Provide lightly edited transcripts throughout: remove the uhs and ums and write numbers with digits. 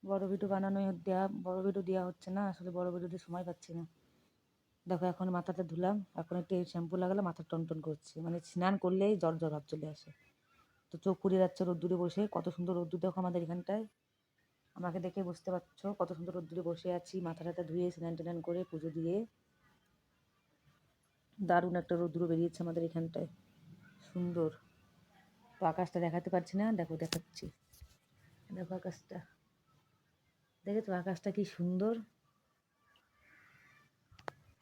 বড় ভিডিও বড় ভিডিও দেওয়া হচ্ছে না, আসলে বড় ভিডিওতে সময় পাচ্ছি না। দেখো এখন মাথাটা ধুলাম, এখন একটু শ্যাম্পু লাগালে মাথা টনটন করছে, মানে স্নান করলেই জ্বর জ্বর ভাব চলে আসে। তো চোখ পুড়ে যাচ্ছে রোদ্দুরে বসে, কত সুন্দর রোদ্দুর দেখো আমাদের এখানটায়। আমাকে দেখে বুঝতে পারছো কত সুন্দর রোদ্দুরে বসে আছি, মাথা টাথা ধুয়ে স্নান টান করে পুজো দিয়ে। দারুণ একটা রোদ্দুর বেরিয়েছে আমাদের এখানটায়, সুন্দর। তো আকাশটা দেখাতে পারছি না, দেখো দেখাচ্ছি। দেখো আকাশটা, দেখেছো আকাশটা কি সুন্দর।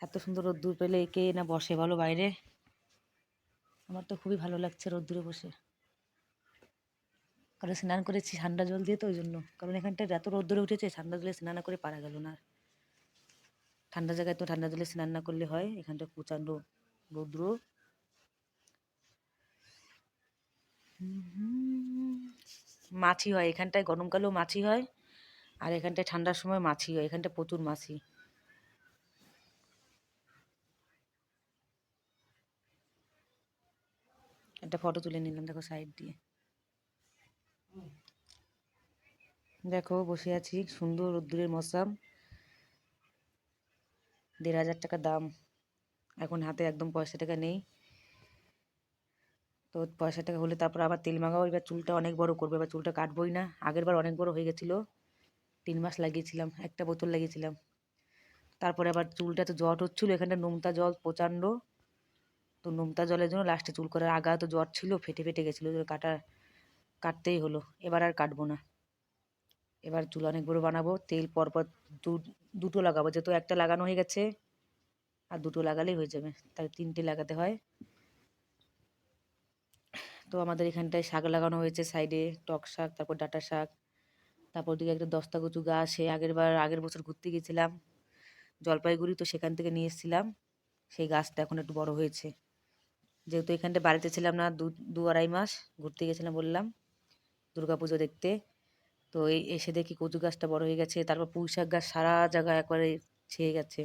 এত সুন্দর রোদ্দুর পেলে কে না বসে বলো বাইরে। আমার তো খুবই ভালো লাগছে রোদ্দুরে বসে, কারণ স্নান করেছি ঠান্ডা জল দিয়ে, তো ওই জন্য। কারণ এখানটায় এত রোদ্দুরে উঠেছে, ঠান্ডা জলে স্নান না করে পারা গেল না। ঠান্ডা জায়গায় তো ঠান্ডা জলে স্নান না করলে হয়, এখানটা প্রচণ্ড রৌদ্র। মাছি হয় এখানটায়, গরমকালেও মাছি হয়, আর এখানটায় ঠান্ডার সময় মাছি হয়, এখানটায় প্রচুর মাছি। একটা ফটো তুলে নিলাম দেখো সাইড দিয়ে। দেখো বসে আছি, সুন্দর রোদ্দুরের মৌসাম। 1,500 টাকা দাম। এখন হাতে একদম পয়সা টাকা নেই, তো পয়সা টাকা হলে তারপর আবার তেল মাখাবো। এবার চুলটা অনেক বড় করবো, এবার চুলটা কাটবোই না। আগের বার অনেক বড় হয়ে গেছিলো, 3 মাস লাগিয়েছিলাম, একটা বোতল লাগিয়েছিলাম। তারপরে আবার চুলটা তো জট হচ্ছিলো, এখানটা নোনতা জল প্রচণ্ড। তো নোনতা জলের জন্য লাস্টে চুল করার আগা তো জ্বর ছিল, ফেটে ফেটে গেছিলো, কাটতেই হলো। এবার আর কাটবো না, এবার চুল অনেক বড় বানাবো। তেল পরপর দুটো লাগাবো, যেহেতু একটা লাগানো হয়ে গেছে, আর দুটো লাগালেই হয়ে যাবে, তাই 3টে লাগাতে হয়। তো আমাদের এখানটায় শাক লাগানো হয়েছে সাইডে, টক শাক, তারপর ডাঁটা শাক, তারপর দিকে একটা দস্তা কচু গাছ, সে আগের বছর ঘুরতে গেছিলাম জলপাইগুড়ি, তো সেখান থেকে নিয়ে এসেছিলাম। সেই গাছটা এখন একটু বড় হয়েছে, যেহেতু এখানটা বাড়িতে ছিলাম না, 2-2.5 মাস ঘুরতে গেছিলাম বললাম, দুর্গাপুজো দেখতে। তো এসে দেখি কচু গাছটা বড় হয়ে গেছে। তারপর পুঁই শাক গাছ সারা জায়গায় একবারে ছেয়ে গেছে,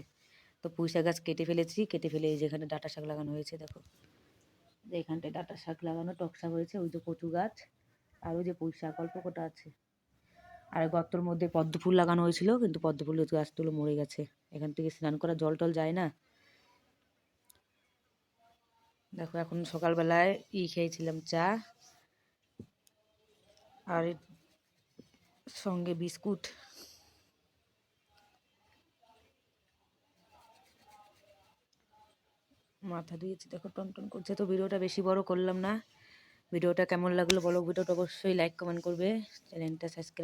তো পুঁই শাক গাছ কেটে ফেলেছি, কেটে ফেলে এই যেখানে ডাঁটা শাক লাগানো হয়েছে দেখো। যে এখানটায় ডাঁটা শাক লাগানো, টক শাক হয়েছে, ওই যে কচু গাছ, আর ওই যে পুঁই শাক অল্প কটা আছে। আর গর্তর মধ্যে পদ্ম ফুল লাগানো হয়েছিল, কিন্তু পদ্ম ফুলের গাছগুলো মরে গেছে। এখান থেকে স্নান করা জল টল যায় না। দেখো এখন সকালবেলায় খেয়েছিলাম চা, আর সঙ্গে বিস্কুট। মাথা ধুয়েছি দেখো টনটন করছে। তো ভিডিওটা বেশি বড় করলাম না। ভিডিওটা কেমন লাগলো বলো, ভিডিওটা অবশ্যই লাইক কমেন্ট করবে, চ্যানেলটা সাবস্ক্রাইব